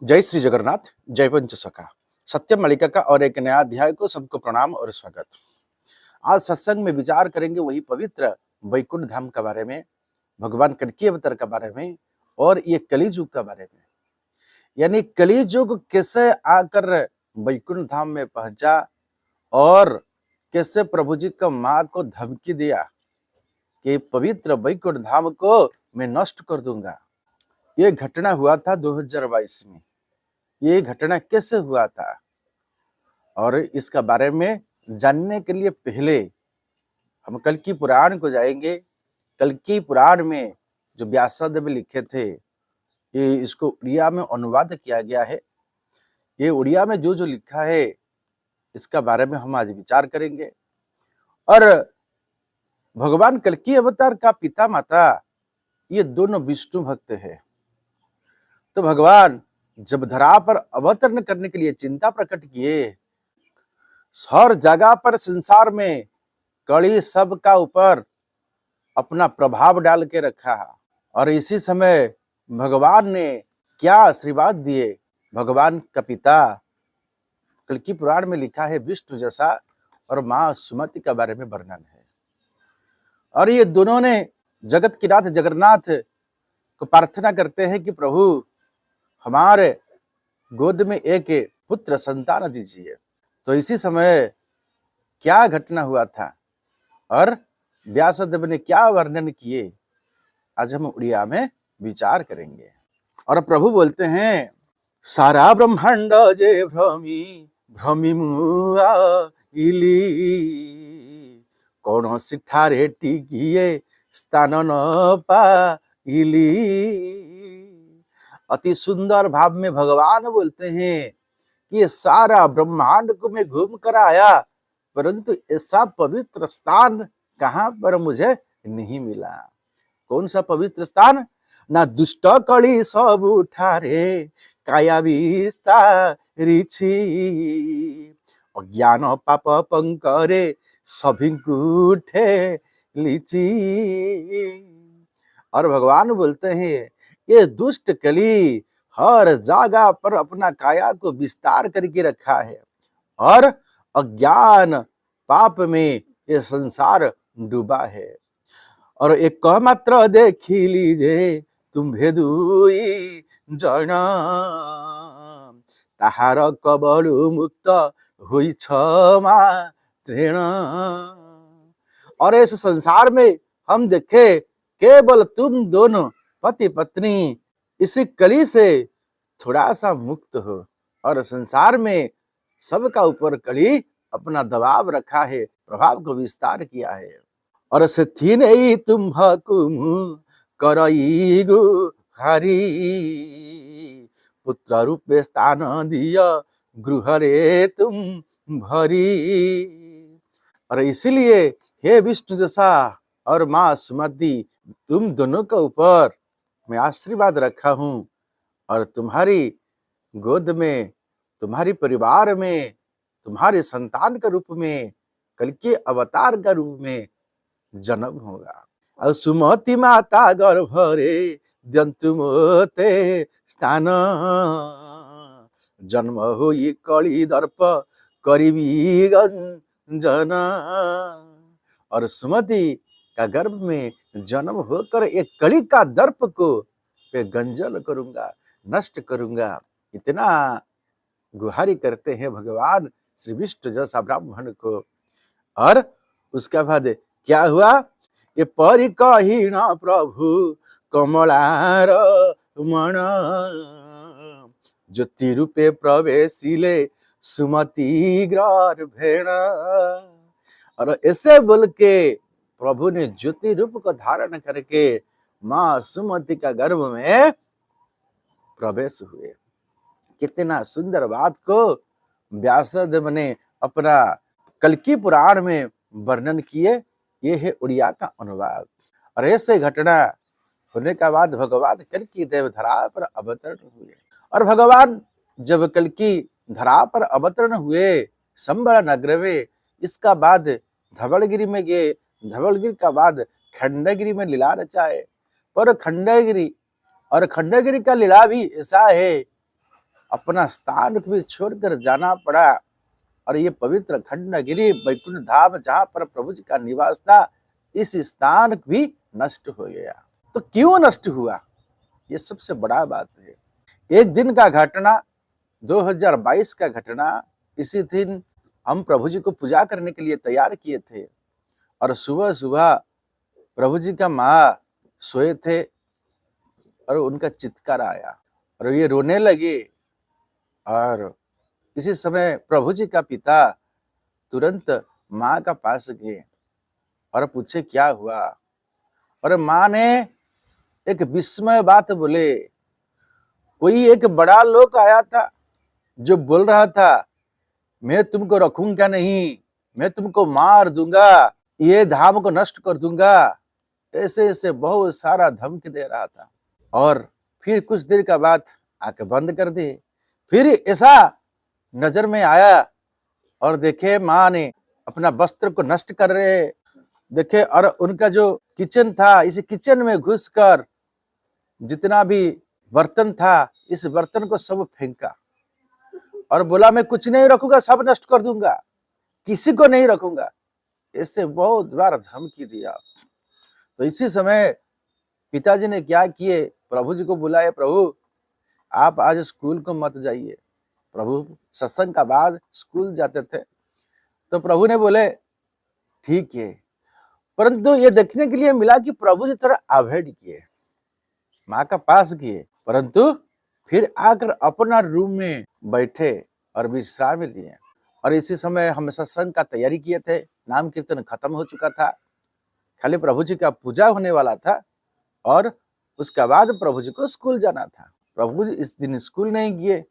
जय श्री जगन्नाथ, जय पंच सखा। सत्यम मालिका का और एक नया अध्याय को सबको प्रणाम और स्वागत। आज सत्संग में विचार करेंगे वही पवित्र वैकुंठ धाम के बारे में, भगवान कल्कि अवतार के बारे में और ये कलिजुग के बारे में। यानी कलिजुग कैसे आकर वैकुंठ धाम में पहुंचा और कैसे प्रभु जी का माँ को धमकी दिया कि पवित्र वैकुंठ धाम को मैं नष्ट कर दूंगा। ये घटना हुआ था 2022 में। ये घटना कैसे हुआ था और इसका बारे में जानने के लिए पहले हम कल्कि पुराण को जाएंगे। कल्कि पुराण में जो व्यासदेव लिखे थे, ये इसको उड़िया में अनुवाद किया गया है। ये उड़िया में जो जो लिखा है इसका बारे में हम आज विचार करेंगे। और भगवान कल्कि अवतार का पिता माता ये दोनों विष्णु भक्त है। तो भगवान जब धरा पर अवतरण करने के लिए चिंता प्रकट किए, हर जगह पर संसार में कली सब का ऊपर अपना प्रभाव डाल के रखा। और इसी समय भगवान ने क्या आशीर्वाद दिए। भगवान का पिता कल्कि पुराण में लिखा है विष्णु जैसा और माँ सुमति के बारे में वर्णन है। और ये दोनों ने जगत के नाथ जगन्नाथ को प्रार्थना करते हैं कि प्रभु हमारे गोद में एक पुत्र संतान दीजिए। तो इसी समय क्या घटना हुआ था और व्यासदेव ने क्या वर्णन किए, आज हम उड़िया में विचार करेंगे। और प्रभु बोलते हैं, सारा ब्रह्मांड जे भ्रमी भ्रमी मुआ इली कौन सिठारे टिकिए स्थान न पाइली। अति सुंदर भाव में भगवान बोलते हैं कि ये सारा ब्रह्मांड को मैं घूम कर आया, परंतु ऐसा पवित्र स्थान कहां पर मुझे नहीं मिला। कौन सा पवित्र स्थान? ना दुष्ट कली सब उठारे काया विस्तारिछि अज्ञान पाप पंकरे सभिंकु उठे लीची। और भगवान बोलते हैं ये दुष्ट कली हर जगह पर अपना काया को विस्तार करके रखा है और अज्ञान पाप में ये संसार डूबा है। और एक मात्र देखी लीजिए तुम भेदुई जना ताहार कबड़ू मुक्त हुई क्षमा त्रेण। और इस संसार में हम देखे केवल तुम दोनों पति पत्नी इसी कली से थोड़ा सा मुक्त हो, और संसार में सबका ऊपर कली अपना दबाव रखा है, प्रभाव को विस्तार किया है। और सथी नहीं तुम हकुम करई गो हरी पुत्र रूपे स्थान दिया गृह रे तुम भरी। और इसीलिए हे विष्णु जैसा और माँ सुमति, तुम दोनों के ऊपर मैं आशीर्वाद रखा हूं और तुम्हारी गोद में, तुम्हारी परिवार में, तुम्हारे संतान के रूप में, कल्कि अवतार के रूप में जन्म होगा। और सुमति माता गर्भरे दंतु मोते स्थान जन्म हुई कली दर्प करीबी गंजन। और सुमति का गर्भ में जन्म होकर एक कली का दर्प को मैं गंजल करूंगा, नष्ट करूंगा। इतना गुहारी करते हैं भगवान श्री विष्णु जैसा ब्राह्मण को। और उसका बाद क्या हुआ? ये परिकहीन प्रभु कमलार मन ज्योति रूपे प्रवेशिले सुमति गर्भेण। और ऐसे बोल के प्रभु ने ज्योति रूप को धारण करके माँ सुमति का गर्भ में प्रवेश हुए। कितना सुंदर बात को व्यासदेव ने अपना कल्कि पुराण में वर्णन किए। ये है उड़िया का अनुवाद। और ऐसे घटना होने का बाद भगवान कल्कि देव धरा पर अवतरण हुए। और भगवान जब कल्कि धरा पर अवतरण हुए संबल नगर में, इसका बाद धवलगिरी में गए। धवलगिरी का बाद खंडगिरी में लीला रचाए। पर खंडगिरी का लीला भी ऐसा है अपना स्थान को भी छोड़कर जाना पड़ा और ये पवित्र खंडगिरी वैकुंठ धाम जहां पर प्रभु जी का निवास था, इस स्थान भी नष्ट हो गया। तो क्यों नष्ट हुआ, ये सबसे बड़ा बात है। एक दिन का घटना, 2022 का घटना। इसी दिन हम प्रभु जी को पूजा करने के लिए तैयार किए थे और सुबह सुबह प्रभु जी का माँ सोए थे और उनका चित्कार आया और ये रोने लगे। और इसी समय प्रभु जी का पिता तुरंत माँ का पास गए और पूछे क्या हुआ। और माँ ने एक विस्मय बात बोले, कोई एक बड़ा लोग आया था जो बोल रहा था मैं तुमको रखूंगा नहीं, मैं तुमको मार दूंगा, ये धाम को नष्ट कर दूंगा, ऐसे ऐसे बहुत सारा धमकी दे रहा था। और फिर कुछ देर का बाद आंखें बंद कर दी। फिर ऐसा नजर में आया और देखे माँ ने अपना वस्त्र को नष्ट कर रहे देखे और उनका जो किचन था, इस किचन में घुसकर जितना भी बर्तन था, इस बर्तन को सब फेंका और बोला मैं कुछ नहीं रखूंगा, सब नष्ट कर दूंगा, किसी को नहीं रखूंगा। ऐसे बहुत बार धमकी दिया। तो इसी समय पिताजी ने क्या किए, प्रभु जी को बुलाए, प्रभु आप आज स्कूल को मत जाइए। प्रभु सत्संग का बाद स्कूल जाते थे। तो प्रभु ने बोले ठीक है, परंतु ये देखने के लिए मिला कि प्रभु जी थोड़ा अवॉइड किए, माँ का पास किए, परंतु फिर आकर अपना रूम में बैठे और विश्राम लिए। और इसी समय हम सत्संग का तैयारी किए थे, नाम कीर्तन खत्म हो चुका था, खाली प्रभु जी का पूजा होने वाला था और उसके बाद प्रभु जी को स्कूल जाना था। प्रभु जी इस दिन स्कूल नहीं गए।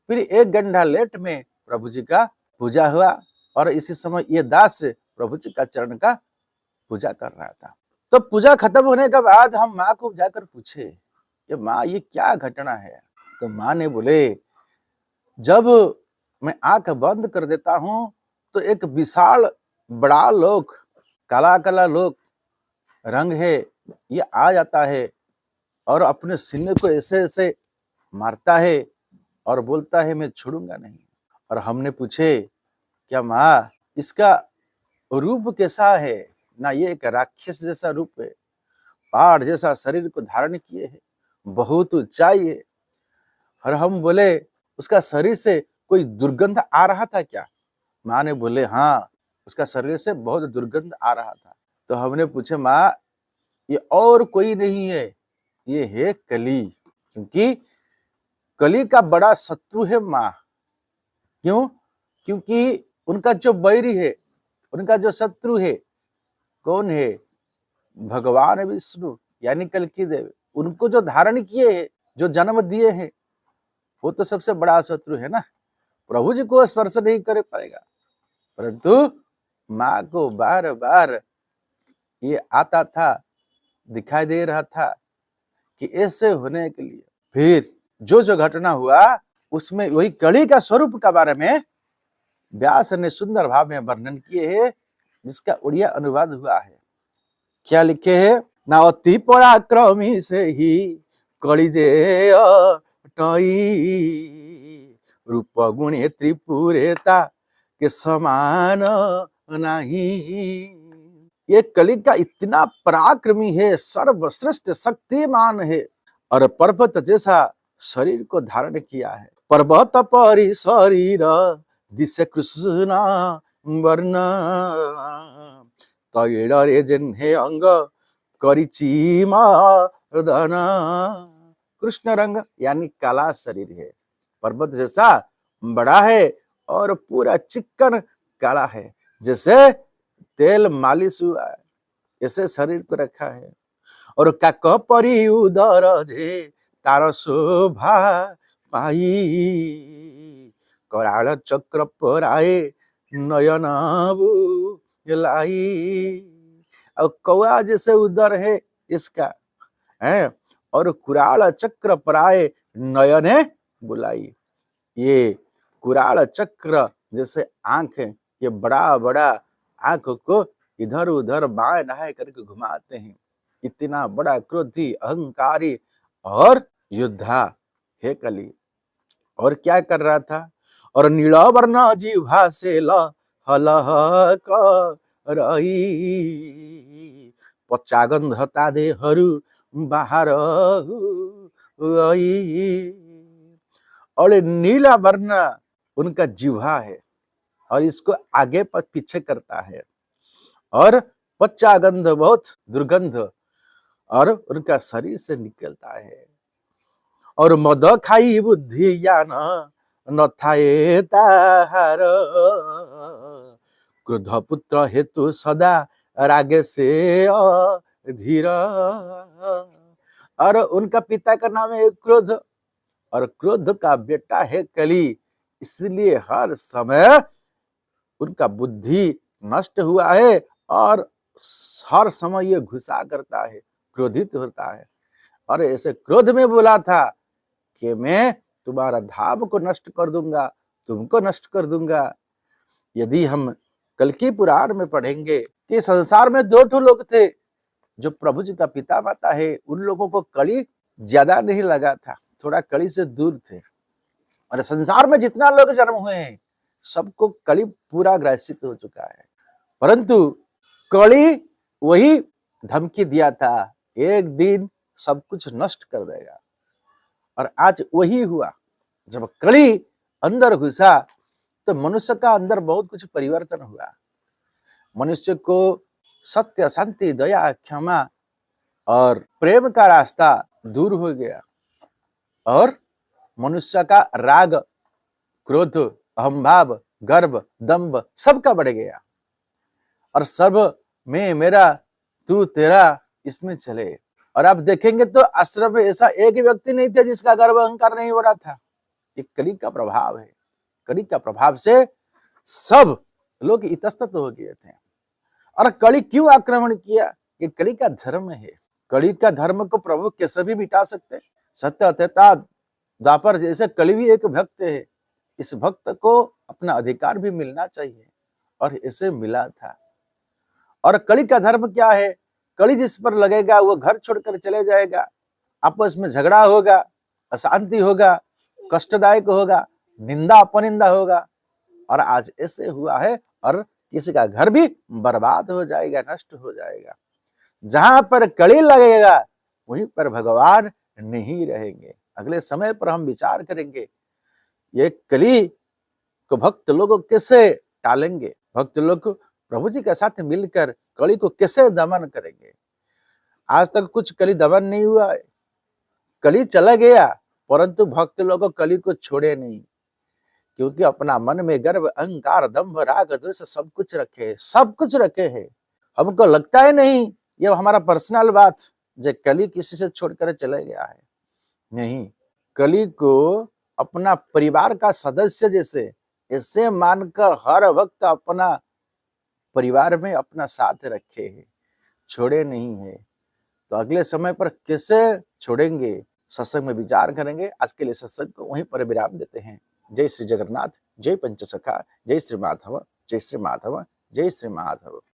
फिर 1 घंटा लेट में प्रभु जी का पूजा हुआ और इसी समय ये दास प्रभु जी का चरण का पूजा कर रहा था। तो पूजा खत्म होने के बाद हम माँ को जाकर पूछे, ये माँ ये क्या घटना है। तो माँ ने बोले, जब मैं आंख बंद कर देता हूं तो एक विशाल बड़ा लोग, काला काला लोग रंग है, ये आ जाता है और अपने सीने को ऐसे ऐसे मारता है और बोलता है मैं छोड़ूंगा नहीं। और हमने पूछे क्या माँ इसका रूप कैसा है, ना ये एक राक्षस जैसा रूप है, पहाड़ जैसा शरीर को धारण किए है, बहुत ऊंचाई है। और हम बोले उसका शरीर से कोई दुर्गंध आ रहा था क्या। माँ ने बोले हाँ, उसका शरीर से बहुत दुर्गंध आ रहा था। तो हमने पूछे माँ ये और कोई नहीं है, ये है कली, क्योंकि कली का बड़ा शत्रु है माँ। क्यों, क्योंकि उनका जो बैरी है, उनका जो शत्रु है कौन है, भगवान विष्णु यानी कल्कि देव। उनको जो धारण किए हैं, जो जन्म दिए हैं, वो तो सबसे बड़ा शत्रु है ना। प्रभु जी को स्पर्श नहीं कर पाएगा, परंतु माँ को बार बार ये आता था, दिखाई दे रहा था कि ऐसे होने के लिए। फिर जो जो घटना हुआ उसमें वही कली का स्वरूप का बारे में व्यास ने सुंदर भाव में वर्णन किए हैं, जिसका उड़िया अनुवाद हुआ है। क्या लिखे है, ना अति पराक्रमी से ही कली जे अटई, रूप गुणे त्रिपुरेता के समान नहीं। ये कली का इतना पराक्रमी है, सर्वश्रेष्ठ शक्तिमान है और पर्वत जैसा शरीर को धारण किया है। पर्वत परि शरीर दिशे कृष्ण वर्ण, तैड़े जिन्हे अंग करिची मर्दन। कृष्ण रंग यानी काला शरीर है, पर्वत जैसा बड़ा है और पूरा चिकन काला है, जैसे तेल मालिश हुआ है ऐसे शरीर को रखा है। और काक परि उदर जे तार शोभा पाई, कराल चक्र पराए नयन लाई। और कौआ जैसे उदर है इसका है, और कुराल चक्र पराए नयने बुलाई। ये कुराल चक्र जैसे आंख है, ये बड़ा बड़ा आंख को इधर उधर बाएं दाएं करके घुमाते हैं। इतना बड़ा क्रोधी, अहंकारी और योद्धा है कली। और क्या कर रहा था? और नीला वर्ण जिह्वा से लहलह रही, पच्चा गन्ध ता देहरु बाहर आई। और नीला वर्ण उनका जिह्वा है और इसको आगे पर पीछे करता है, और पच्चा गंध बहुत दुर्गंध और उनका शरीर से निकलता है। और मद खाई बुद्धि ज्ञान न थाए ताहार, क्रोध पुत्र हेतु सदा रागे से अधीर। और उनका पिता का नाम है क्रोध, और क्रोध का बेटा है कली, इसलिए हर समय उनका बुद्धि नष्ट हुआ है और हर समय ये गुस्सा करता है, क्रोधित होता है। और ऐसे क्रोध में बोला था कि मैं तुम्हारा धाम को नष्ट कर दूंगा, तुमको नष्ट कर दूंगा। यदि हम कल्कि पुराण में पढ़ेंगे कि संसार में दो ठो लोग थे, जो प्रभु जी का पिता माता है, उन लोगों को कली ज्यादा नहीं लगा था, थोड़ा कली से दूर थे। और संसार में जितना लोग जन्म हुए हैं सबको कली पूरा ग्रसित हो चुका है, परंतु कली वही धमकी दिया था, एक दिन सब कुछ नष्ट कर देगा। और आज वही हुआ, जब कली अंदर घुसा तो मनुष्य का अंदर बहुत कुछ परिवर्तन हुआ। मनुष्य को सत्य, शांति, दया, क्षमा और प्रेम का रास्ता दूर हो गया, और मनुष्य का राग, क्रोध, अहंभाव, गर्व, दंभ सबका बढ़ गया, और सर्व मैं मेरा तू तेरा इसमें चले। और आप देखेंगे तो आश्रम में ऐसा एक व्यक्ति नहीं था जिसका गर्व अहंकार नहीं हो रहा था। ये कली का प्रभाव है, कली का प्रभाव से सब लोग इतस्तत हो गए थे। और कली क्यों आक्रमण किया? ये कली का धर्म है। कली का धर्म को प्रभु कैसे भी मिटा सकते? सत्य, अत्यता, द्वापर जैसे कली भी एक भक्त है, इस भक्त को अपना अधिकार भी मिलना चाहिए, और इसे मिला था। और कली का धर्म क्या है? कली जिस पर लगेगा वो घर छोड़कर चले जाएगा, आपस में झगड़ा होगा, अशांति होगा, कष्टदायक होगा, निंदा अपनिंदा होगा। और आज ऐसे हुआ है, और किसी का घर भी बर्बाद हो जाएगा, नष्ट हो जाएगा। जहां पर कली लगेगा वहीं पर भगवान नहीं रहेंगे। अगले समय पर हम विचार करेंगे ये कली को भक्त लोग कैसे टालेंगे, भक्त लोग प्रभु जी के साथ मिलकर कली को कैसे दमन करेंगे। आज तक कुछ कली दमन नहीं हुआ है, कली चला गया, परंतु भक्त लोग कली को छोड़े नहीं, क्योंकि अपना मन में गर्व, अहंकार, दंभ, राग, द्वेष सब कुछ रखे, सब कुछ रखे हैं। हमको लगता है नहीं ये हमारा पर्सनल बात, जो कली किसी से छोड़कर चले गया है, नहीं। कली को अपना परिवार का सदस्य जैसे ऐसे मानकर हर वक्त अपना परिवार में अपना साथ रखे हैं, छोड़े नहीं है। तो अगले समय पर कैसे छोड़ेंगे, सत्संग में विचार करेंगे। आज के लिए सत्संग को वहीं पर विराम देते हैं। जय श्री जगन्नाथ, जय पंचसखा, जय श्री माधव, जय श्री माधव, जय श्री माधव।